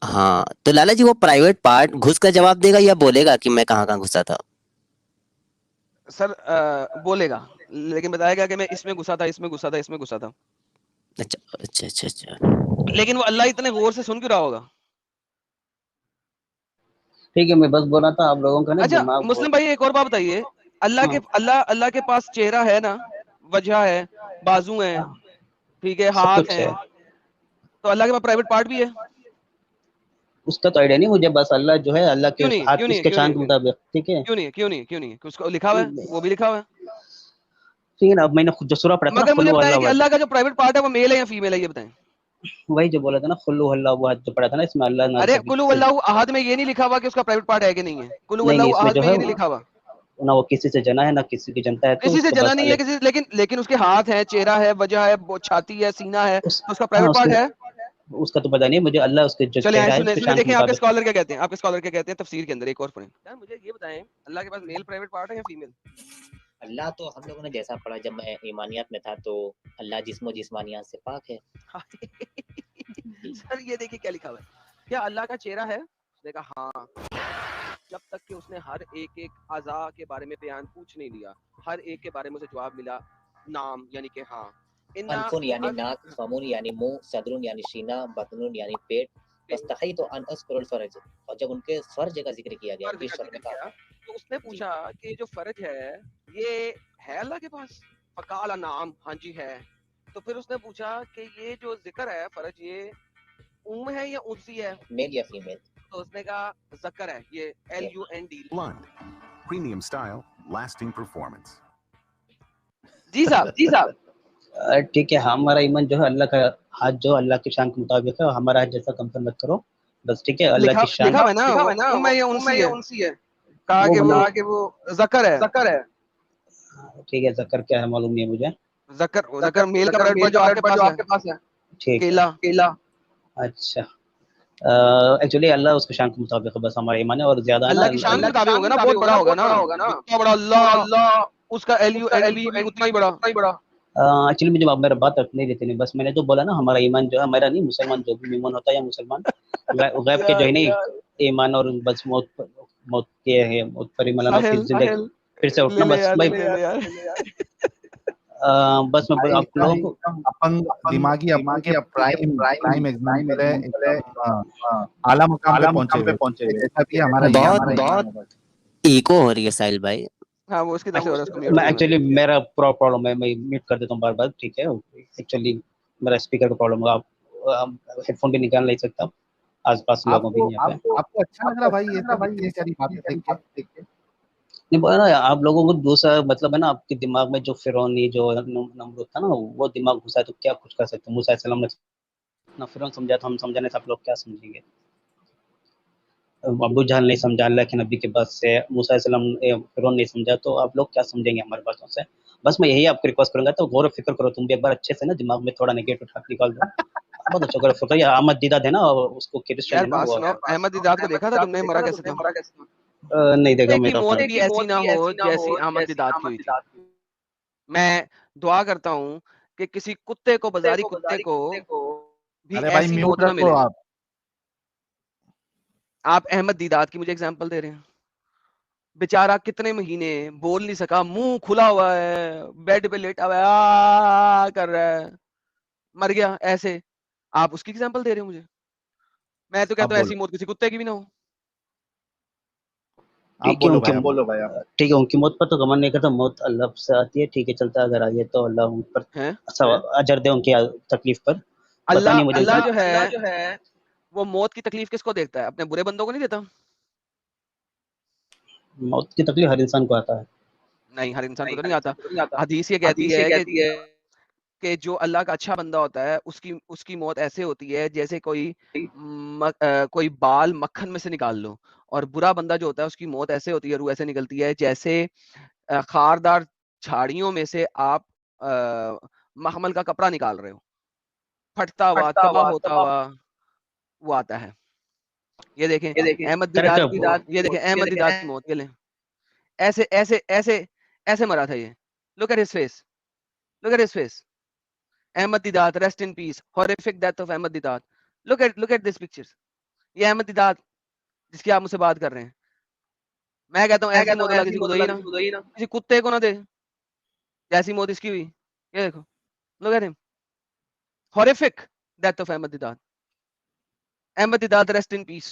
हाँ तो लाला जी, वो प्राइवेट पार्ट घुस कर जवाब देगा या बोलेगा कि मैं कहाँ कहाँ घुसा था? सर बोलेगा, लेकिन बताएगा कि मैं इसमें घुसा था, इसमें घुसा था, इसमें घुसा था। अच्छा अच्छा अच्छा अच्छा। लेकिन वो अल्लाह इतने गौर से सुन क्यों रहा होगा? ठीक है, मैं बस बोल रहा था आप लोगों का ना अच्छा दिमाग मुस्लिम भाई, एक और बात बताइए, हाँ, अल्लाह के पास चेहरा है ना, वजह है, बाजू है, हाँ, ठीक है, सब हाथ कुछ है, है। तो अल्लाह के पास प्राइवेट पार्ट भी है? उसका तो आइडिया नहीं मुझे, बस अल्लाह जो है, अल्लाह के क्यों नहीं, क्यों हाथ नहीं, उसके क्यों नहीं, चांद के मुताबिक, ठीक है। क्यों नहीं, क्यों नहीं, क्यों नहीं, उसको लिखा हुआ है, वो भी लिखा हुआ है। ठीक है ना, अब मैंने खुद जो सूरा पढ़ा था ना, मगर मुझे खुल्लू बताएं अल्लाह कि वहद, अल्लाह का जो प्राइवेट पार्ट है वो मेल है या फीमेल है, ये बताएं। वही जो बोला था ना, खुल्लू अल्लाह वहद जो पढ़ा था ना, इसमें अल्लाह ना अरे कभी कुलु किसी, अल्लाहु अहद में ये नहीं लिखा हुआ कि उसका प्राइवेट पार्ट है कि नहीं है? कुलु नहीं नहीं, अल्लाहु इसमें अहद जो में है ये नहीं लिखा हुआ। ना वो किसी से जना है ना किसी की जनता है, तो किसी से उसको जना बस नहीं है, अलग किसी लेकिन लेकिन उसके हाथ है, चेहरा है, वजह है, छाती है, सीना है, उस, तो उसका हाँ प्राइवेट उसके, पार्ट है। उसका तो पता नहीं मुझे, अल्लाह उसके जो चले आए, चेहरा है सुने उसके सुने चांद के देखें आपके मुताबिक। स्कॉलर क्या कहते हैं, आपके स्कॉलर क्या कहते हैं तफसीर के अंदर, एक और पढ़ें। यार मुझे ये बताएं, अल्लाह के पास मेल प्राइवेट पार्ट है या फीमेल? अल्लाह तो हम लोगों ने जैसा पढ़ा जब मैं ईमानियात में था, तो अल्लाह जिस्मो जिस्मानियात से पाक है। सर ये देखिए क्या लिखा हुआ है, क्या अल्लाह का चेहरा है? उसने कहा हाँ, जब तक कि उसने हर एक एक अज़ा के बारे में बयान पूछ नहीं लिया, हर एक के बारे में उसे जवाब मिला, नाम यानी कि हाँ, इन्ना अनफुन यानी नाक, फमुन यानी मुंह, सदरुन यानी सीना, बतनुन यानी पेट, वस्तही तो अन अस्कुरुल फर्ज, और जब उनके फर्ज का जिक्र किया गया, फर्ज जिस का शर्त जिक्र में कहा, किया, तो उसने पूछा कि जो फर्ज है ये है अल्लाह के पास? फकाला नाम, हाँ जी है। तो फिर उसने पूछा कि ये जो जिक्र है फर्ज, ये है या उनसी है? मेल या फीमेल? तो उसने कहा जकर है, ये LUND। Blunt, premium style, lasting performance. जी साहब। ठीक है, हमारा ईमान जो है अल्लाह का हाथ, जो अल्लाह की शान के मुताबिक है, हमारा हाथ जैसा कंपेयर मत करो बस, ठीक है। अल्लाह की शान लिखा है ना या उनसी है। कहा कि वो जकर है। ठीक है, जकर क्या है मालूम नहीं है मुझे। जकर मेल का ब्रेड जो आपके पास है। ठीक है, केला। अच्छा। एक्चुअली अल्लाह उसकी शान के मुताबिक है, बस हमारा ईमान है। और ज्यादा है ना, अल्लाह की शान के मुताबिक होगा ना, बहुत बड़ा होगा ना, जितना बड़ा अल्लाह, उसका LUND भी उतना ही बड़ा। एक्चुअली मुझे आप मेरा बात रखने देते नहीं, बस मैंने तो बोला ना हमारा ईमान जो है, हमारा नहीं, मुसलमान जो भी ईमान होता है या मुसलमान गैब के जो है नहीं ईमान, और बस मौत के है, मौत पर ईमान लाना, फिर जिंदगी फिर से उठना, बस मैं बस मैं आप लोगों को एकदम अपंग दिमागी अपंग के प्राइम एग्जांपल है, एकदम आला मुकाम पे पहुंचे हुए। जैसा भी हमारा बहुत इको हो रही है साहिल भाई। हाँ, वो उसकी तरफ से हो रहा है, उसको म्यूट मैं करना। एक्चुअली मेरा प्रॉब्लम है, मैं म्यूट कर देता हूँ बार बार, ठीक है। एक्चुअली मेरा स्पीकर का प्रॉब्लम है, आप हेडफोन भी निकाल नहीं सकता, आसपास लोगों भी नहीं यहाँ पे। आपको अच्छा लग रहा भाई ये सब इतनी सारी बातें देख के? नहीं बोला ना, आप लोगों को दूसरा मतलब है ना, आपके दिमाग में जो फिरौनी जो नमरूद था ना, वो दिमाग घुसा है, तो क्या कुछ कर सकते हैं। मूसा अलैहिस्सलाम ने ना फिरौन समझा, तो हम समझाने से आप लोग क्या समझेंगे। अबू जहल नहीं समझा अल्लाह के नबी के बाद से, मूसा अलैहिस्सलाम फिरौन नहीं समझा, तो आप लोग क्या समझेंगे हमारी बातों से। बस मैं यही आपको रिक्वेस्ट करूंगा, तो गौर फिक्र करो तुम भी एक बार अच्छे से ना, दिमाग में थोड़ा नेगेटिव उठा के निकाल दो। बहुत अच्छा गौर फिक्र। ये अहमद दीदाद है ना, उसको क्रिश्चियन यार है ना बात वो। सुनो, अहमद दीदात को देखा था तुमने? मरा कैसे था? नहीं देखा कुत्ते की मेरा मौत फ्रेंड। भी ऐसी ना हो जैसी अहमद दीदात की हुई थी। मैं दुआ करता हूँ कि किसी कुत्ते को, बाजारी कुत्ते को भी अरे भाई ऐसी म्यूट मौत ना रखो मिले। आप। आप अहमद दीदात की मुझे एग्जांपल दे रहे हैं। बेचारा कितने महीने बोल नहीं सका, मुंह खुला हुआ है, बेड पे लेटा हुआ है, कर रहा है, मर गया ऐसे। आप उसकी एग्जांपल दे रहे हो मुझे? मैं तो आप कहता हूँ बोलो, ऐसी मौत किसी कुत्ते की भी ना हो। आप बोलो भाई, आप बोलो भाई। ठीक है, उनकी मौत पर तो गमन नहीं करता, मौत अल्लाह से आती है, ठीक है, चलता है। अगर आई है तो अल्लाह उन पर हैं? अच्छा अजर दे उनकी तकलीफ पर। पता अल्लाह नहीं मुझे अल्लाह जो है वो मौत की तकलीफ किसको देता है? अपने बुरे बंदों को नहीं देता? मौत की तकलीफ हर इंसान को आता है। नहीं, हर इंसान को तो नहीं आता। हदीस ये कहती है कि जो अल्लाह का अच्छा बंदा होता है, उसकी मौत ऐसे होती है जैसे कोई बाल मक्खन में से निकाल लो। और बुरा बंदा जो होता है, उसकी मौत ऐसे होती है, रूह ऐसे निकलती है जैसे खारदार झाड़ियों में से आप महमल का कपड़ा निकाल रहे हो, फटता हुआ, तबाह होता हुआ वो आता है। ये देखें अहमद करेक्ट दीदात है। की मौत, ये देखें अहमद दीदात की मौत, ये लें। ऐसे ऐसे ऐसे ऐसे मरा था ये। Look at his face, look at his face. Ahmed Didat, rest in peace. Horrific death of Ahmed Didat. Look at this pictures. ये अहमद दीदात जिसकी आप मुझसे बात कर रहे हैं। मैं कहता हूँ ऐसी मौत अल्लाह किसी को दे ही ना, किसी कुत्ते को ना दे जैसी मौत इसकी हुई। ये देखो, look at him. Horrific death of Ahmed Didat. Ahmed Didat, rest in peace.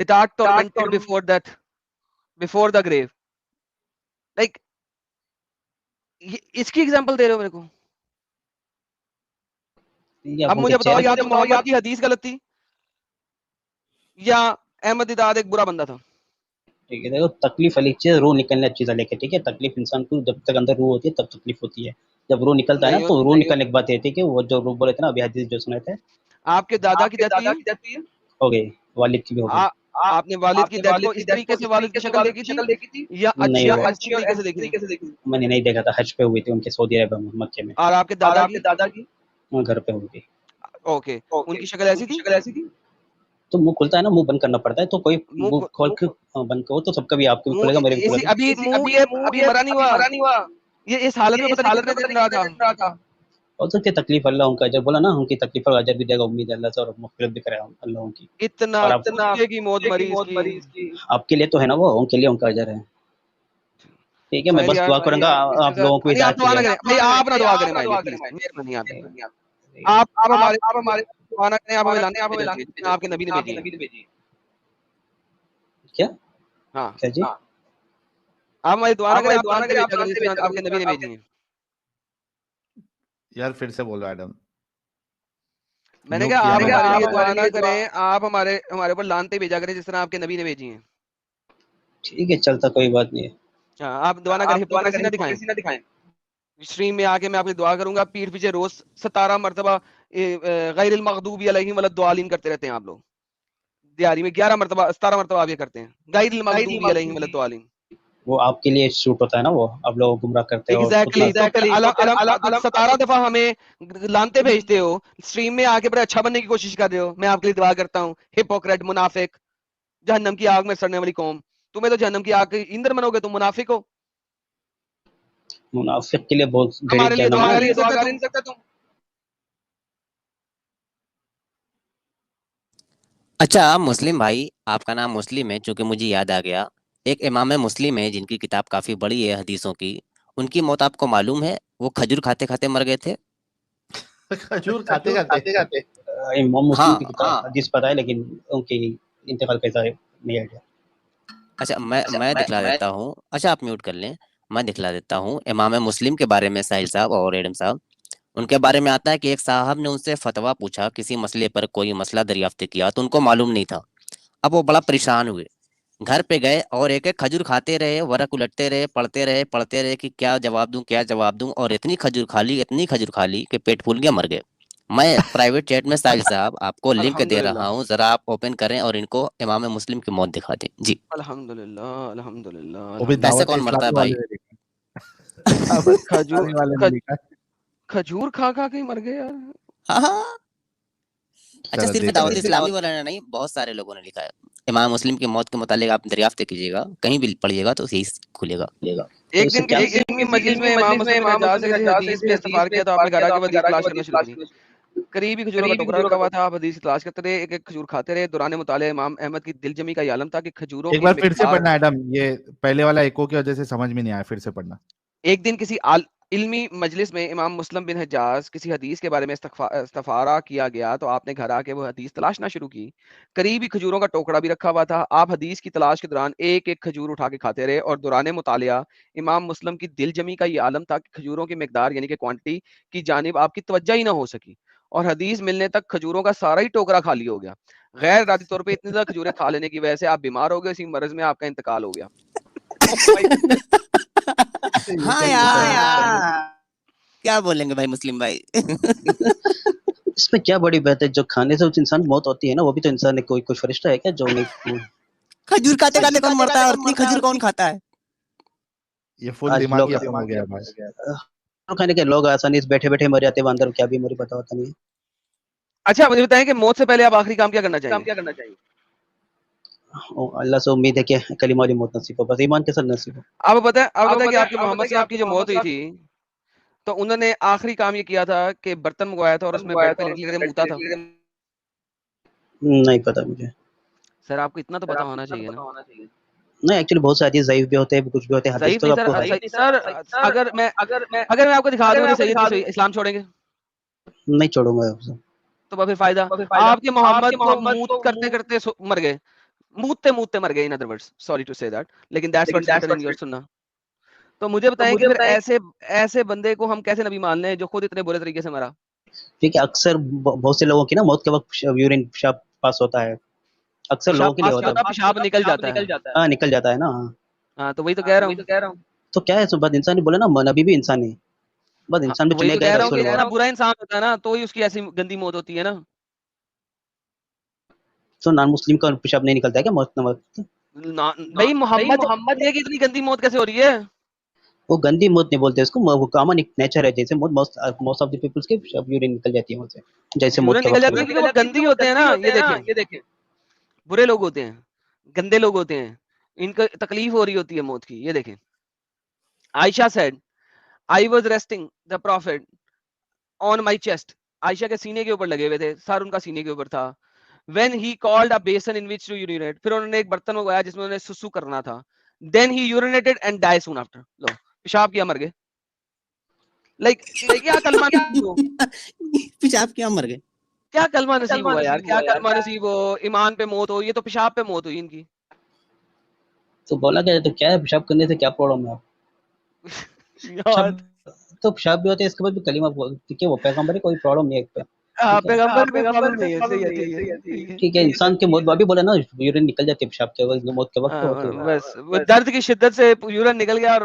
Didat tormented before death, before the grave. Like इसकी एग्जांपल दे रहे हो मेरे को? अब मुझे बताओ, या तो मोहम्मद की हदीस गलत थी या अहमद दीदात एक बुरा बंदा था। ठीक है, देखो तकलीफ अलग चीज, रूह निकलने अच्छी चीज लेके, ठीक है। तकलीफ इंसान को जब तक अंदर रूह होती है तब तकलीफ होती है। जब रूह निकलता है ना, तो रूह निकलने की बात ये थी कि वो जो रूह बोले थे ना अभी, हदीस जो सुने थे। आपके दादा की डेथ हुई है? हो गई, वालिद की भी हो गई। आपने वालिद की डेथ को इस तरीके से वालिद की शक्ल देखी थी या अच्छी और ऐसी तरीके से देखी थी? मैंने नहीं देखा था, हज पे हुई थी उनके सऊदी अरब में, मक्के में। और आपके दादा की? घर पे हुई थी। ओके, उनकी शक्ल ऐसी थी? तो मुंह खुलता है ना, मुंह बंद करना पड़ता है, तो कोई मुंह खोल के बंद करो तो सबका भी, आपको भी खुलेगा, मेरे भी खुलेगा। अभी मुंह ये अभी मरा नहीं हुआ, ये इस हालत में पता नहीं कितने दिन रहा था। हो सकती है तकलीफ, अल्लाह उनका अजर, बोला ना उनकी तकलीफ और अजर भी देगा, उम्मीद है अल्लाह से, और मग़फ़िरत भी करेगा अल्लाह उनकी। इतना और कुत्ते की मौत मरी इसकी। आपके लिए तो है ना वो, उनके लिए उनका अजर है। ठीक है, मैं बस दुआ करूंगा आप लोगों को नहीं, आप हिदायत दुआ ना मिले। करें भाई, आप ना दुआ करें भाई, प्लीज मेहरबानी आप हमारे दुआ ना करें, आप हमें लाने आपके नबी ने भेजी है। क्या हाँ क्या जी? आप हमारी दुआ ना करें, आप जानते भेजा करें जिस तरह आपके नबी ने भेजी है। यार फिर से बोलो एडम। मैंने म्यूट कहा किया आप मैंने। हमारे लिए दुआ ना करें, आप हमारे ऊपर लानते भेजा करें जिस तरह आपके नबी ने भेजी हैं। ठीक है, चलता, कोई बात नहीं है। हाँ, आप दुआ ना करें, हिपोक्रेसी ना दिखाएं। स्ट्रीम में आके मैं आपकी दुआ करूंगा, पीठ पीछे रोज 17 मरतबा गैरिल मगदूबी अलैहिम वलद्दालिन करते रहते हैं आप लोग। दिहाड़ी में 11 मरतबा 17 मरतबा आप ये करते हैं, गैरिल मगदूबी अलैहिम वलद्दालिन। वो आपके लिए शूट होता है ना, वो आप लोग गुमराह करते हो। एग्जैक्टली, तो फिर अलम 17 दफा हमें लानते भेजते हो, स्ट्रीम में आके बड़े अच्छा बनने की कोशिश कर रहे हो। मैं आपके लिए दुआ करता हूँ, हिपोक्रेट, मुनाफिक, जहन्नम की आग में सड़ने वाली कौम। तुम्हें तो जहन्नम की आग के ईंधन बनोगे, तुम मुनाफिक हो। मुनाफिक के लिए बहुत हमारे लिए दुआ कर जहन्नम नहीं सकते तुम। अच्छा मुस्लिम भाई, आपका नाम मुस्लिम है, चूंकि मुझे याद आ गया, एक इमाम मुस्लिम है जिनकी किताब काफी बड़ी है हदीसों की। उनकी मौत आपको मालूम है? वो खजूर खाते खाते मर गए थे। खजूर खाते खाते। इमाम मुस्लिम की हाँ। किताब हदीस पता है, लेकिन उनकी इंतकाल कैसा है नहीं आइडिया। अच्छा मैं दिखला देता हूँ। अच्छा आप म्यूट कर लें, मैं दिखला देता हूँ इमाम मुस्लिम के बारे में। साहिल साहब और एडम साहब, उनके बारे में आता है कि एक साहब ने उनसे फतवा पूछा, किसी मसले पर कोई मसला दरियाफ्त किया तो उनको मालूम नहीं था। अब वो बड़ा परेशान हुए, घर पे गए और एक एक खजूर खाते रहे, वरक उलटते रहे, पढ़ते रहे कि क्या जवाब दूं क्या जवाब दूं, और इतनी खजूर खा ली कि पेट फूल गया, मर गए। मैं प्राइवेट चैट में साहिल साहब आपको लिंक दे रहा अल्हम्दुलिल्लाह, हूँ, जरा आप ओपन करें और इनको इमाम मुस्लिम की मौत दिखा दें जी। अल्हम्दुलिल्लाह, अल्हम्दुलिल्लाह, वो भी ऐसे अल्हम्दुलिल्लाह। कौन दावत मरता है इस्लामी भाई? वाले ने लिखा। दावत खजूर इस्लामी वाले ने ख, लिखा। खजूर खा खा के ही मर गए यार। हाँ हाँ। अच्छा चलो सिर्फ देख दावत रहे हैं। इस्लामी वाला ने नहीं, बहुत सारे लोगों ने लिखा है। इमाम मुस्लिम की मौत के मुतालिक आप दरियाफ्त कीजिएगा, कहीं भी पढ़िएगा तो यही खुलेगा। तो एक इससे दिन क्या किसी इल्मी मजलिस में इमाम मुस्लिम बिन हज्जाज से किसी हदीस पे इस्तफसार किया तो आपने घर आके वो हदीस तलाश करना शुरू करी। करीब ही खजूरों का टुकड़ा रखा हुआ था, आप हदीस की तलाश करते रहे, एक एक खजूर खाते रहे। दौरान मुताले इमाम अहमद की दिलजमी का ये आलम था कि खजूरों एक की बार फिर से मिकदार। पढ़ना एडम, ये पहले वाला एको की वजह से समझ में नहीं आया, फिर से पढ़ना। एक दिन किसी इल्मी मजलिस में इमाम मुस्लिम बिन हज्जाज किसी हदीस के बारे में इस्तफारा किया गया तो आपने घर आके वो हदीस तलाशना शुरू की। करीब ही खजूरों का टोकरा भी रखा हुआ था। आप हदीस की तलाश के दौरान एक एक खजूर उठा के खाते रहे और दौरान मुतालिया इमाम मुस्लिम की दिल जमी का ये आलम था कि खजूरों की मिकदार यानी कि क्वांटिटी की जानिब आपकी तवज्जो ही ना हो सकी और हदीस मिलने तक खजूरों का सारा ही टोकरा खाली हो गया। गैर इरादी तौर पर इतनी ज्यादा खजूरें खा लेने की वजह से आप बीमार हो गए, इसी मर्ज में आपका इंतकाल हो गया। ये हाँ कैसे यार, सही? क्या बोलेंगे भाई मुस्लिम भाई? इसमें क्या बड़ी बात है? जो खाने से उस इंसान की मौत होती है ना, वो भी तो इंसान है, कोई कुछ फरिश्ता है क्या जो नहीं? खजूर खाते खाते कौन मरता है, और इतनी खजूर कौन खाता है? ये फुल आज दिमागी लोग अपन हो गया भाई। खाने के लोग आसानी से बैठे बैठे मर जाते हैं, वो अंदर क्या बीमारी पता होता नहीं है। अच्छा मुझे बताएं कि मौत से पहले आप आखिरी काम क्या करना चाहिए? अल्लाह से उम्मीद है कि कलीमा वाली मौत नसीब हो, बस ईमान के साथ नसीब हो। आपको पता है कि आपके मोहम्मद साहब की जो मौत हुई थी तो उन्होंने आखिरी काम ये किया था कि बर्तन मंगवाया था और उसमें बेड पे लेट लेकर मुता था। नहीं पता मुझे। सर आपको इतना तो पता होना चाहिए ना। नहीं, एक्चुअली बहुत सारे ज़ईफ़ भी होते हैं, कुछ भी होते हैं, हदीस ज़ईफ़ तो नहीं आपको है। सर, अगर मैं आपको दिखा दूं कि सही है तो इस्लाम छोड़ेंगे? नहीं छोड़ूंगा आपसे। तो फिर फायदा? आपके मोहम्मद तो मूत करते करते मर गए, मूतते मूतते मर गए, in other words, sorry to say that, लेकिन that's what's written in your सुन्नह। तो मुझे बताएं कि फिर ऐसे बंदे को हम कैसे नबी मान लें जो खुद इतने बुरे तरीके से मरा? ठीक है, अक्सर बहुत से लोगों की ना मौत के वक्त यूरिन पेशाब पास होता है, अक्सर लोगों पेशाब के लिए पास नहीं होता होता, है। पेशाब निकल जाता है। हाँ, निकल जाता है ना। हाँ, हाँ तो वही तो कह रहा हूँ। तो क्या है, सो बस इंसान ही बोला ना, नबी भी इंसान है, बस हाँ इंसान में तो वही चुने तो गए कह रहा हूँ कि रसूल वो। जितना बुरा इंसान होता है ना तो ही उसकी ऐसी गंदी मौत होती है ना। तो नॉन मुस्लिम का पेशाब नहीं निकलता है क्या मौत वक्त? भाई मोहम्मद की इतनी गंदी मौत कैसे हो रही है? वो गंदी मौत नहीं बोलते उसको, वो कॉमन एक नेचर है, जैसे मोस्ट ऑफ द पीपल्स के यूरिन निकल जाती है उनसे, जैसे मौत यूरिन के निकल वक्त जाती है हुआ। क्योंकि वो गंदी होते हैं ना। ये देखें, बुरे लोग होते हैं, गंदे लोग होते हैं, इनको तकलीफ हो रही होती है मौत की। ये देखें, Ayesha said I was resting the profit on my chest. Ayesha के सीने के ऊपर लगे हुए थे, सर उनका सीने के ऊपर था। When he called a basin in which to urinate, फिर उन्होंने एक बर्तन मंगवाया जिसमें उन्हें सुसु करना था। Then he urinated and died soon after. लो पेशाब किया, मर गए। क्या कलमा नसीब हो, पेशाब क्या मर गए? क्या कलमा नसीब हुआ यार, क्या कलमा नसीब हो, ईमान पे मौत हो, ये तो पेशाब पे मौत हुई इनकी। तो बोला क्या तो क्या है, पेशाब करने से क्या प्रॉब्लम है? यार तो पेशाब भी होते हैं, इसके बाद भी कलीमा बोल, ठीक है, वो पैगंबर है, कोई प्रॉब्लम नहीं है पे। पैगंबर पे प्रॉब्लम नहीं है, सही है, ठीक है। ठीक है, इंसान के मौत अभी बोला ना, यूरिन निकल जाती है पेशाब के वक्त, मौत के वक्त होती है। बस वो दर्द की शिद्दत से यूरिन निकल गया,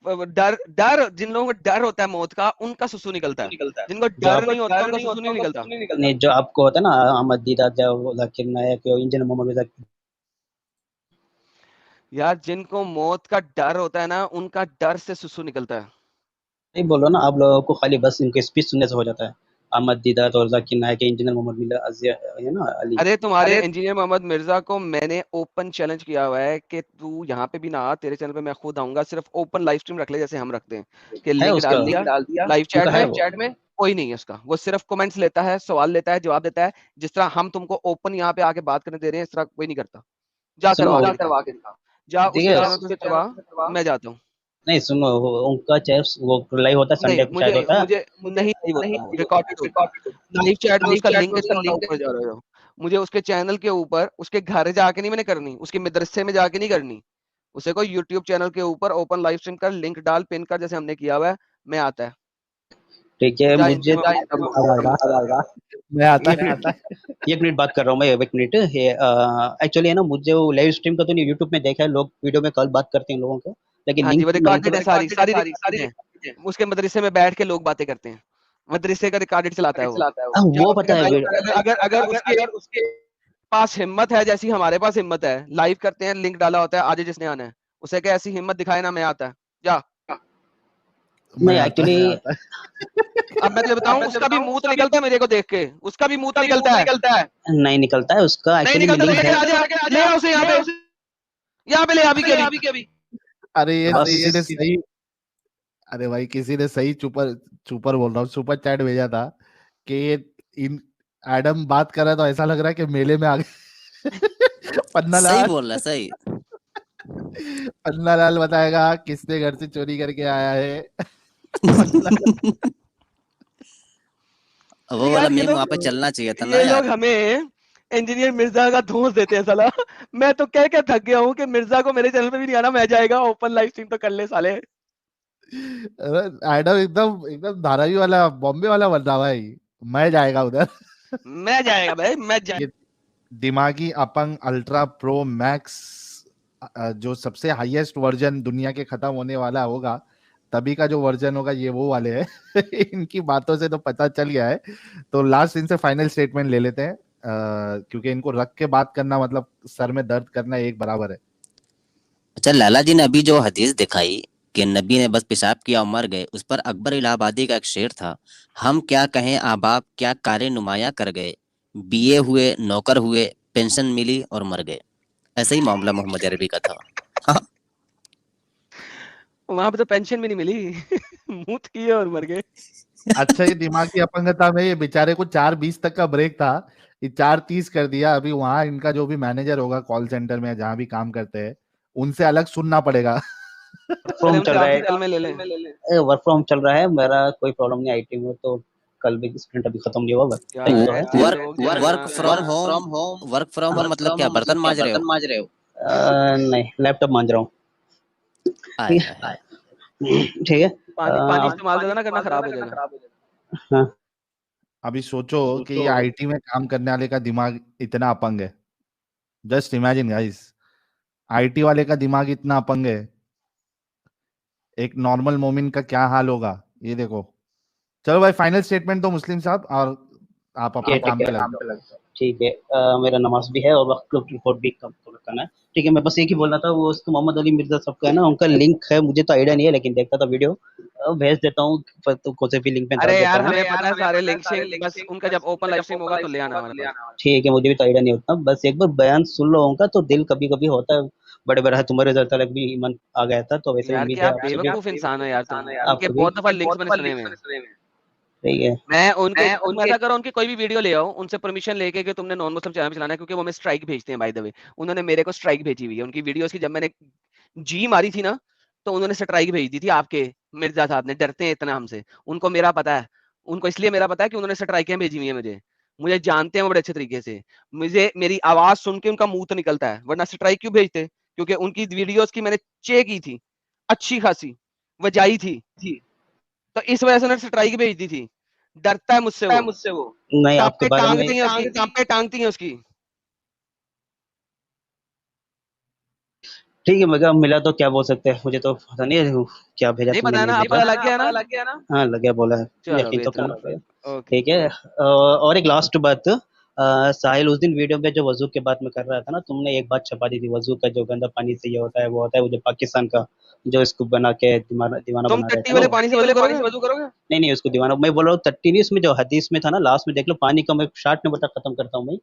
और डर डर जिन लोगों को डर होता है मौत का, उनका सुसु निकलता है, जिनको डर नहीं होता उनका सुसु नहीं निकलता। नहीं, जो आपको होता है ना अहमद दीदार, जो जाकिर नायक, इंजन मोहम्मद रजा, यार जिनको मौत का डर होता है ना, उनका डर से सुसु निकलता है। नहीं बोलो ना, आप लोगों को खाली बस इनके स्पीच सुनने से हो जाता है। अहमद दीदार और जाकिर नायक, इंजीनियर मोहम्मद मिल्ला अजिया है ना अली। अरे तुम्हारे इंजीनियर मोहम्मद मिर्जा को मैंने ओपन चैलेंज किया हुआ है कि तू यहाँ पे भी ना आ, तेरे चैनल पे मैं खुद आऊंगा, सिर्फ ओपन लाइव स्ट्रीम रख ले जैसे हम रखते हैं, कि है लिंक उसका, डाल दिया लाइव उनका है वो। चैट में कोई नहीं है उसका, वो सिर्फ कमेंट्स लेता है, सवाल लेता है, जवाब देता है, जिस तरह हम तुमको ओपन यहाँ पे आके बात करने दे रहे हैं, इस तरह कोई नहीं करता। जा सुनो, करवा के दिखा, जा ठीक उसके है, चैनल पे करवा, मैं जाता हूँ। नहीं सुनो, उनका चैट वो लाइव होता है, नहीं संडे को शायद होता है। मुझे नहीं होता, रिकॉर्डेड होता है लाइव चैट में, उसका लिंक ऊपर जा रहा है। मुझे उसके चैनल के ऊपर, उसके घर जाके नहीं मैंने करनी, उसके मदरसे में जाके नहीं करनी, उसे कोई यूट्यूब चैनल के ऊपर ओपन लाइव स्ट्रीम कर, लिंक डाल, पिन कर, जैसे हमने किया हुआ है, मैं आता है। ठीक है, जा मुझे इनसे मैं आता है। एक मिनट बात कर रहा हूँ मैं, एक मिनट। एक्चुअली है ना, मुझे वो लाइव स्ट्रीम का तो नहीं, यूट्यूब में देखा है, लोग वीडियो में कल बात करते हैं लोगों को, लेकिन हाँ जी, लिंक वो रिकॉर्डेड है, सारी चीजें। उसके मदरसे में बैठ के लोग बातें करते हैं, मदरसे का रिकॉर्डेड चलाता है वो। वो पता है। अगर अगर उसके पास हिम्मत है, जैसी हमारे पास हिम्मत है, लाइव करते हैं, लिंक डाला होता है, आज जिसने आना है उसे क्या ऐसी हिम्मत दिखाए ना, मैं आता है, जा। नहीं एक्चुअली, अब मैं तुझे बताऊं, उसका भी मुंह तो निकलता है मेरे को देख के, उसका भी मुंह तो निकलता है। नहीं निकलता है उसका, नहीं एक्चुअली निकलता, लिंक लेके है। आजा, ले आ उसे यहाँ पे ले, अभी के अभी। अरे ये बस। किसी ने सही, अरे भाई किसी ने सही सुपर बोल रहा हूँ, सुपर चैट भेजा था कि ये इन एडम बात कर रहा है तो ऐसा लग रहा है कि मेले में आ गए। पन्ना सही लाल, बोल रहा, सही। पन्ना लाल बताएगा किसने घर से चोरी करके आया है। पन्ना लाल। वो वाला मीम वहां पे चलना चाहिए था ना ये यार। लोग हमें इंजीनियर मिर्जा का दोष देते हैं साला। मैं तो कह के थक गया हूँ कि मिर्जा को मेरे चैनल पे भी नहीं आना, मैं जाएगा ओपन लाइव स्ट्रीम तो कर ले साले। अरे एडम एकदम एकदम धारावी वाला, बॉम्बे वाला बन रहा भाई, मैं जाएगा उधर। मैं जाएगा भाई, मैं जाएगा। ये दिमागी अपंग अल्ट्रा प्रो मैक्स, जो सबसे हाईएस्ट वर्जन दुनिया के खत्म होने वाला होगा, तभी का जो वर्जन होगा ये वो वाले है। इनकी बातों से तो पता चल गया है। तो लास्ट इनसे फाइनल स्टेटमेंट ले लेते हैं, क्योंकि इनको रख के बात करना मतलब सर में दर्द करना एक बराबर है। अच्छा, लाला जी ने अभी जो हदीस दिखाई कि नबी ने बस पेशाब किया और मर गए, उस पर अकबर इलाहाबादी का एक शेर था, हम क्या कहें आबाप क्या कार्य नुमाया कर गए, बीए हुए नौकर हुए पेंशन मिली और मर गए। ऐसा ही मामला मोहम्मद अरबी का था। हाँ। वहां पे तो पेंशन भी नहीं मिली। मूत किए और मर गए। अच्छा, ये दिमागी अपंगता में ये बेचारे को 4:20 तक का ब्रेक था, ये 4:30 कर दिया। अभी वहां इनका जो भी मैनेजर होगा कॉल सेंटर में जहां भी काम करते हैं, उनसे अलग सुनना पड़ेगा। फ्रॉम चल रहा है, कल में ले ले। वर्क फ्रॉम चल रहा है, मेरा कोई प्रॉब्लम नहीं आईटी में, तो कल भी स्प्रिंट अभी खत्म नहीं हुआ बस। वर्क फ्रॉम होम मतलब क्या, बर्तन मांज रहे हो? नहीं, लैपटॉप मांज रहा हूँ। आए, आए। ठीक है, पानी इस्तेमाल ज्यादा ना करना, खराब हो जाएगा। हाँ, अभी सोचो कि ये आईटी में काम करने वाले का दिमाग इतना अपंग है। जस्ट इमेजिन गाइस, आईटी वाले का दिमाग इतना अपंग है, एक नॉर्मल मोमिन का क्या हाल होगा ये देखो। चलो भाई, फाइनल स्टेटमेंट तो मुस्लिम साहब, और आप अपने काम पे लग जाओ। ठीक है, मेरा नमाज भी है और वक्त रिपोर्ट भी कम थोड़ा करना है। ठीक है, मैं बस एक ही बोलना था, वो उसको मोहम्मद अली मिर्जा साहब का है ना, उनका लिंक है, मुझे तो आइडिया नहीं है, लेकिन देखता था वीडियो, भेज देता हूँ, तो कौन से भी लिंक पे डाल अरे देता यार हूँ। हमें पता है सारे लिंक से, बस उनका जब ओपन लाइव स्ट्रीम होगा तो ले आना हमारे पास। ठीक है, मुझे भी तो आइडिया नहीं होता, बस एक बार बयान सुन लो उनका, तो दिल कभी कभी होता है बड़े बड़ा है। तुम्हारे रिजल्ट तक भी ईमान आ गया था, तो वैसे यार उम्मीद क्या है आपसे भी। बेवकूफ इंसान हो यार तुम, आपको उनके भी। बहुत दफा लिंक्स मैंने सुने हुए हैं। ठीक है, मैं उनके ऐसा करो, उनकी कोई भी वीडियो ले आओ, उनसे परमिशन लेके कि तुमने नॉन मुस्लिम चैनल पे चलाना है, क्योंकि वो हमें स्ट्राइक भेजते हैं। बाय द वे, उन्होंने मेरे को स्ट्राइक भेजी हुई है उनकी वीडियोस की, जब मैंने जी मारी थी ना, तो उन्होंने स्ट्राइक भेज दी थी आपके मिर्जा साहब ने। डरते हैं इतना हमसे, उनको मेरा पता है, उनको इसलिए मेरा पता है कि उन्होंने स्ट्राइकें भेजी हुई है मुझे, मुझे जानते हैं वो बड़े अच्छे तरीके से। मुझे मेरी आवाज सुन के उनका मुंह तो निकलता है, वरना स्ट्राइक क्यों भेजते। क्योंकि उनकी वीडियोस की मैंने चेक की थी अच्छी खासी, वजाई थी, तो इस वजह से उन्होंने स्ट्राइक भेज दी थी। डरता है मुझसे वो, नहीं, आपके बारे में टांगती हैं उसकी। ठीक है, मगर मिला तो क्या बोल सकते हैं, मुझे तो पता नहीं है क्या भेजा नहीं तुमने, पता ना, नहीं अब पता भेजा। लग गया ना। हाँ, लग गया, बोला है, चलो यकीन तो बेहतर, करना पड़ेगा। ओके। ठीक है, और एक लास्ट बात, साहिल उस दिन वीडियो में जो वजू के बात में कर रहा था ना, तुमने एक बात छपा दी थी, वजू का जो गंदा पानी से ये होता है वो होता है, वो जो पाकिस्तान का जो इसको बना के दीवाना तुम बना रहे टट्टी थे वाले ना, पानी से वजू करोगे? नहीं उसको दीवाना, मैं बोल रहा हूँ टट्टी नहीं, उसमें जो हदीस में था ना लास्ट में, देख लो पानी का, मैं शार्ट में बता खत्म करता हूँ मैं।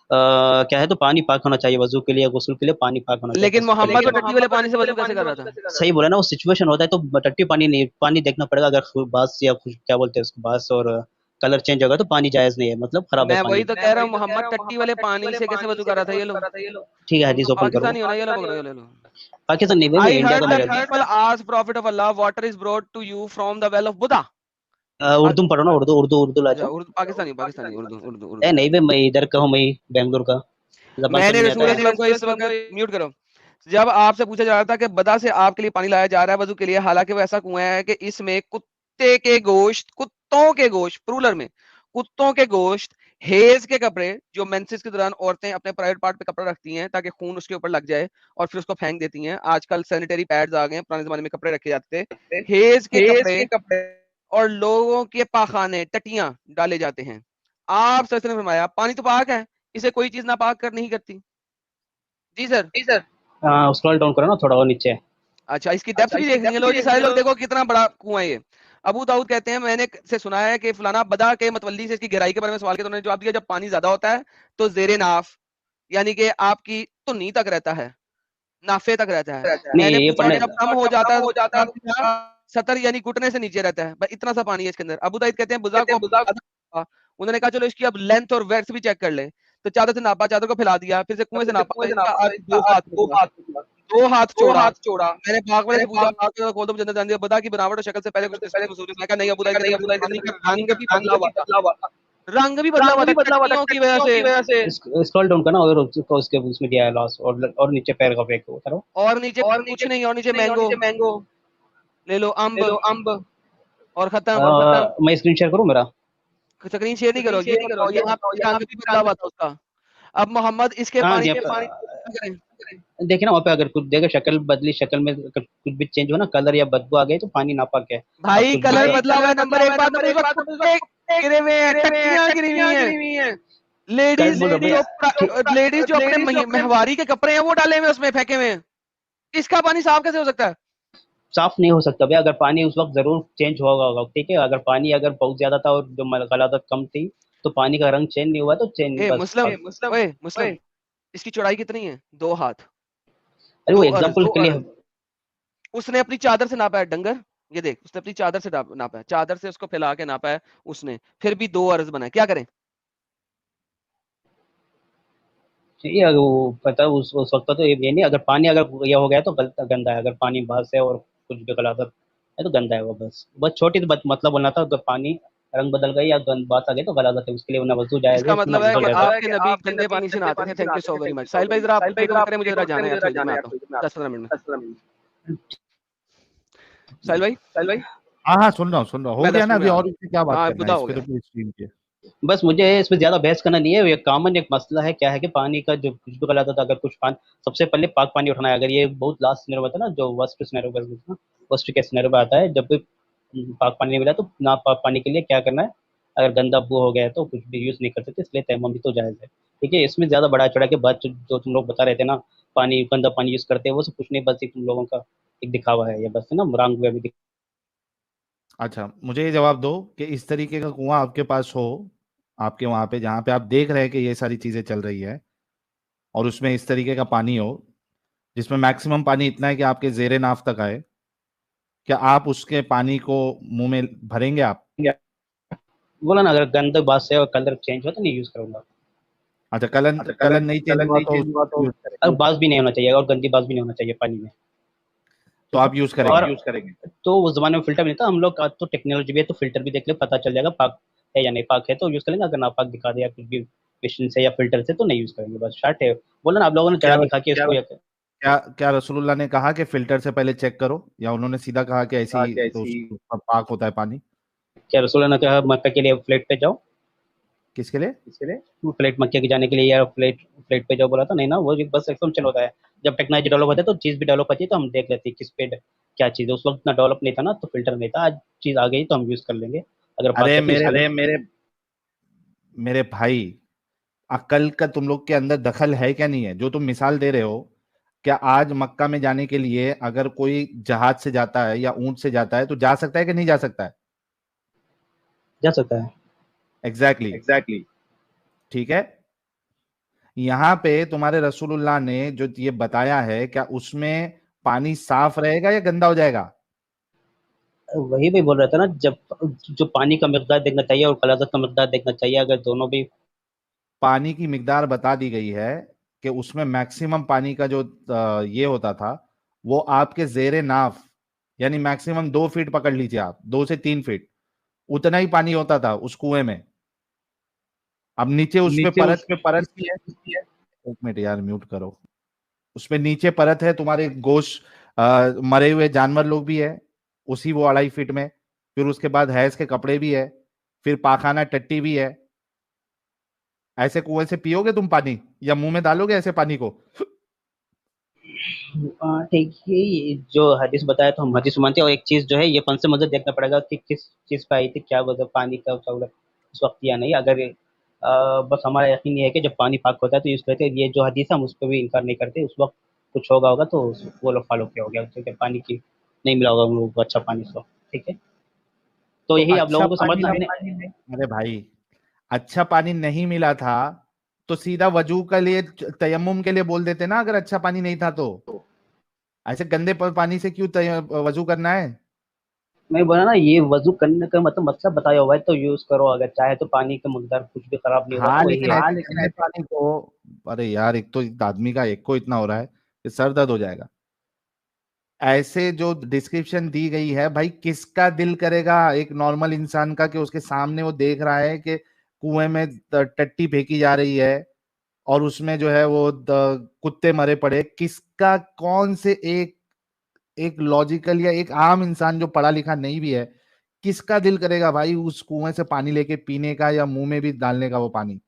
क्या है, तो पानी पाक होना चाहिए वजू के लिए, गुस्ल के लिए पानी पाक होना चाहिए। लेकिन सबसे पहले मोहम्मद तो टट्टी वाले पानी से वजू कैसे कर रहा था? सही बोला ना, वो सिचुएशन होता है तो टट्टी पानी नहीं, पानी देखना पड़ेगा, अगर बास या कुछ क्या बोलते हैं उसको, बास और कलर चेंज होगा तो पानी जायज नहीं है, मतलब खराब है मैं पानी। वही तो कह रहा हूँ, मोहम्मद टट्टी वाले पानी से कैसे वजू कर रहा था? ये लो, ठीक है, तुम हदीस तो ओपन करो। पाकिस्तानी हो ना, ये लो पकड़ो, ये ले लो। पाकिस्तान नहीं भाई, मैं I इंडिया heard का that मेरा। people ask Prophet of Allah, water is brought to you from the well of Buddha. Urdu में पढ़ो ना, उर्दू उर्दू उर्दू ला अच्छा, जाओ। उर्दू पाकिस्तानी उर्दू उर्दू ए उर्दू। नहीं भाई, मैं इधर का हूँ, मैं बेंगलुरु का, जबान मैंने समझ रसूल आता है। सल्लम को इस वक्त म्यूट करो। जब आपसे पूछा जा रहा था कि बदा से आपके लिए पानी लाया जा रहा है वजू के लिए, हालांकि वो ऐसा कुआं है कि इसमें कुत्ते के गोश्त, कुत्तों के गोश्त, प्लूरल में कुत्तों के गोश्त, हेज के कपड़े, जो मेंसेस के दौरान औरतें अपने प्राइवेट पार्ट पे कपड़ा रखती हैं ताकि खून उसके ऊपर लग जाए और फिर उसको फेंक देती हैं। आजकल सैनिटरी पैड्स आ गए हैं, पुराने जमाने में कपड़े रखे जाते थे। हेज के कपड़े और लोगों के पाखाने, टटियां डाले जाते हैं। आप सर ने फरमाया पानी तो पाक है, इसे कोई चीज नापाक कर नहीं करती। जी सर। स्क्रॉल डाउन करो ना थोड़ा और नीचे। अच्छा, इसकी डेप्थ भी देखनी है। लो जी सारे लोग देखो कितना बड़ा कुआं है ये। अबू दाऊद कहते हैं मैंने से सुना है कि फलाना बदा के मतवल्ली से इसकी गहराई के बारे में सवाल किया तो उन्होंने जवाब दिया जब पानी ज्यादा होता है तो जेरे नाफ, यानी कि आपकी धुन्नी तक रहता है, नाफे तक रहता है। नहीं, मैंने ये पूछा पढ़ने जब कम हो जाता है तो जवाब दिया, सतर यानी घुटने से नीचे रहता है, बस इतना सा पानी है इसके अंदर। अबू दाऊद कहते हैं बुजा को उन्होंने कहा चलो इसकी अब लेंथ और वेड्थ भी चेक कर ले, तो चादर से नापा, चादर को फैला दिया, फिर से कुएं से नापा तो इसका आज 2 हाथ चौड़ा। मैंने बाग वाले से पूछा बाग का खोल दो, मुझे अंदर जाने दिया। बता की बनावट और शक्ल से पहले कुछ खूबसूरत, मैं कहा नहीं अबू दाऊद कहते हैं पानी का रंग भी बदला हुआ था, रंग भी बदला हुआ था टट्टियों की वजह से। स्क्रॉल डाउन करना और उसके उसमें दिया है लॉस, और नीचे पैराग्राफ एक करो। और नीचे कुछ नहीं, और नीचे मैंगो ले लो, अम्ब और खत्म। मैं स्क्रीन शेयर करूं मेरा? स्क्रीन शेयर नहीं करो, ये बताओ यहाँ रंग भी बदला हुआ था उसका। अब मोहम्मद इसके हाँ पानी जी, करें। देखिए ना वहाँ पे, अगर कुछ देखो शक्ल बदली, शक्ल में अगर कुछ भी चेंज हो ना, कलर या बदबू आ गई तो पानी नापाक है। भाई कुछ भी कलर नहीं। बदला हुआ है, नंबर 1 बात, नंबर 2 कुत्ते गिरे हुए हैं, टट्टियां गिरी हुई हैं। लेडीज बोल रहा जो अपने महवारी के कपड़े हैं वो डाले हुए उसमें फेंके हुए हैं, इसका पानी साफ कैसे हो सकता है? साफ नहीं हो सकता भाई, अगर पानी उस वक्त जरूर चेंज होगा, ठीक है, अगर पानी अगर बहुत ज्यादा था और जो गलादत कम थी तो पानी का रंग चेंज नहीं हुआ तो चेंज ए बस। मुस्लिम इसकी चौड़ाई कितनी है? 2 हाथ। अरे वो 2 अर्ज एग्जांपल के लिए, उसने अपनी चादर से नापा है डंगर, ये देख उसने अपनी चादर से नापा है, चादर से उसको फैला के नापा है उसने, फिर भी 2 अर्ज बना है, क्या करें? ये वो पता है, उस वक्त तो ये नहीं, अगर पानी अगर ये हो गया तो गंदा है, अगर पानी बास है और कुछ भी गलादत है तो गंदा है वो, बस छोटी सी बात मतलब बोलना था, अगर पानी रंग बदल गई या बात आ गई तो गलादत है, उसके लिए ना वजू जायज इसका है, ना मतलब है वजू कि जायज है। आपके नबी गंदे पानी से नहाते थे। Thank you so very much. Sahil भाई जरा आप ब्रेक करें, मुझे जरा जाना है यार, थोड़ी देर में आता हूं, 10-15 मिनट में। साहिल भाई हाँ सुन रहा हूँ, हो मैं गया 10 ना मिनट अभी, में और इससे क्या बात हाँ करना बुदा है इस हो पे, तो गया। पूरी स्ट्रीम के। बस मुझे इसमें ज्यादा बहस करना नहीं है, ये कॉमन एक मसला है, क्या है कि पानी का जो कुछ भी गलत होता है, अगर कुछ पानी, सबसे पहले पाक पानी उठाना है, अगर ये बहुत लास्ट सिनेरियो होता है ना, जो वर्स्ट सिनेरियो, वर्स्ट के सिनेरियो में आता है, जब भी पाक पानी नहीं मिला तो ना पाक पानी के लिए क्या करना है, अगर गंदा बू हो गया है तो कुछ भी यूज नहीं कर सकते, इसलिए तैमम भी तो जायज है। ठीक है, इसमें ज्यादा बढ़ा चढ़ा के बात जो तुम लोग बता रहे थे ना, पानी गंदा पानी यूज करते हैं, वो सब कुछ नहीं, बस तुम लोगों का एक दिखावा है ये, बस है ना, रंग वे भी। अच्छा मुझे ये जवाब दो कि इस तरीके का कुआं आपके पास हो, आपके वहां पे जहां पे आप देख रहे हैं कि ये सारी चीजें चल रही है, और उसमें इस तरीके का पानी हो जिसमें मैक्सिमम पानी इतना है कि आपके जेरे नाफ तक आए, क्या आप उसके पानी को मुंह में भरेंगे आप? बोला ना, अगर गंदा बात से और कलर चेंज हो तो नहीं यूज करूंगा। अच्छा कलर नहीं चेंज हुआ तो यूज करेंगे, और बास भी नहीं होना चाहिए और गंदी बास भी नहीं होना चाहिए पानी में। तो आप यूज करेंगे। तो उस जमाने में फिल्टर नहीं था, हम लोग आज तो टेक्नोलॉजी भी है, तो फिल्टर भी देख ले, पता चल जाएगा पाक है या नहीं पाक है तो यूज करेंगे, अगर नापाक दिखा दे या कुछ भी मशीन से या फिल्टर से तो नहीं यूज करेंगे, बस शर्ट है। बोला ना आप लोगों ने चढ़ा दिखा के इसको क्या रसूलुल्लाह ने कहा कि फिल्टर से पहले चेक करो, या उन्होंने सीधा कहा कि ऐसी तो उसका पाक होता है पानी? क्या रसूल ने कहा मक्का के लिए फ्लाइट पे जाओ, किसके लिए? फ्लाइट मक्के के जाने के लिए, या फ्लाइट पे जाओ बोला था? नहीं ना, वो बस एक्सपेंशन होता है। जब टेक्नोलॉजी डेवलप होता है तो चीज़ भी डेवलप होती है, तो हम देख लेते हैं किस पे क्या चीज़ है। उस वक्त इतना डेवलप नहीं था ना, तो फिल्टर नहीं था। आज चीज़ आ गई तो हम यूज़ कर लेंगे। अगर अरे मेरे मेरे भाई, अकल का तुम लोग के अंदर दखल है क्या नहीं है? जो तुम मिसाल दे रहे हो, क्या आज मक्का में जाने के लिए अगर कोई जहाज से जाता है या ऊंट से जाता है तो जा सकता है कि नहीं जा सकता है? जा सकता है। एग्जैक्टली। ठीक है, यहाँ पे तुम्हारे रसूलुल्लाह ने जो ये बताया है, क्या उसमें पानी साफ रहेगा या गंदा हो जाएगा? वही भी बोल रहा था ना, जब जो पानी का मिकदार देखना चाहिए और गलाजत का मिकदार देखना चाहिए, अगर दोनों भी पानी की मिकदार बता दी गई है कि उसमें मैक्सिमम पानी का जो ये होता था, वो आपके जेरे नाफ, यानी मैक्सिमम 2 फीट पकड़ लीजिए आप, 2 से 3 फीट, उतना ही पानी होता था उस कुएं में। अब नीचे उस पे परत किसकी है? एक मिनट यार, म्यूट करो। उस पे नीचे परत है तुम्हारे गोश्त, मरे हुए जानवर लोग भी है उसी वो 2.5 फीट में। फिर उसके बाद हैज के कपड़े भी है, फिर पाखाना टट्टी भी है। ऐसे कुएं से पियोगे तुम पानी, या मुंह में डालोगे ऐसे पानी को? ठीक है, ये जो हदीस बताया तो हम हदीस मानते हैं। और एक चीज जो है, ये पंच मंजर देखना पड़ेगा कि किस चीज पे आई थी, क्या वजह पानी का सहूलत उस वक्त या नहीं। अगर बस हमारा यकीन ये है कि जब पानी पाक होता है तो यूज करते हैं। ये जो हदीस है हम उस पर भी इनकार नहीं करते। उस वक्त कुछ होगा तो वो लोग फॉलो किया हो गया, क्योंकि पानी की नहीं मिला होगा उन लोगों को अच्छा पानी उस वक्त। ठीक है, तो तो यही आप अच्छा लोगों को पानी समझना नहीं, अरे भाई, अच्छा पानी नहीं मिला था तो सीधा वजू के लिए, तयम्मुम के लिए बोल देते ना, अगर अच्छा पानी नहीं था तो। ऐसे गंदे पानी से क्यों वजू करना है? मैं बोला ना, ये वजू करने का मतलब बताया हुआ है, तो यूज करो। अगर चाहे तो पानी का मकदार कुछ भी खराब नहीं होगा, हाँ तो वही लेकिन है। ऐसे गंदे पानी को, अरे यार, एक तो आदमी का एक को इतना हो रहा है कि सर दर्द हो जाएगा। ऐसे जो डिस्क्रिप्शन दी गई है भाई, किसका दिल करेगा एक नॉर्मल इंसान का कि उसके सामने वो देख रहा है कि कुएं में टट्टी फेंकी जा रही है और उसमें जो है वो कुत्ते मरे पड़े। किसका, कौन से एक एक लॉजिकल या एक आम इंसान जो पढ़ा लिखा नहीं भी है, किसका दिल करेगा भाई उस कुएं से पानी लेके पीने का या मुंह में भी डालने का वो पानी?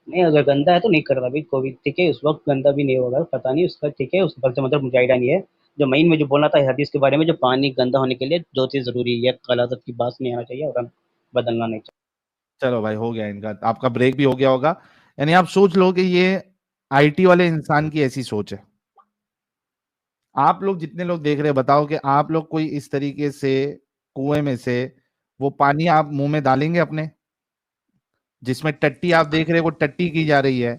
नहीं, अगर गंदा है तो नहीं करना भी कोई, ठीक है। उस वक्त गंदा भी नहीं होगा, पता नहीं उसका, ठीक है। उसका मतलब मुझे आइडिया नहीं है। जो मेन में जो बोलना था हदीस के बारे में, जो पानी गंदा होने के लिए जो चीज़ जरूरी है, गलाजत की बात नहीं आना चाहिए और रंग बदलना नहीं चाहिए। चलो भाई, हो गया इनका, आपका ब्रेक भी हो गया होगा। यानी आप सोच लो कि ये आईटी वाले इंसान की ऐसी सोच है। आप लोग जितने लोग देख रहे हैं, बताओ कि आप लोग कोई इस तरीके से कुएं में से वो पानी आप मुंह में डालेंगे अपने, जिसमें टट्टी आप देख रहे हो वो टट्टी की जा रही है,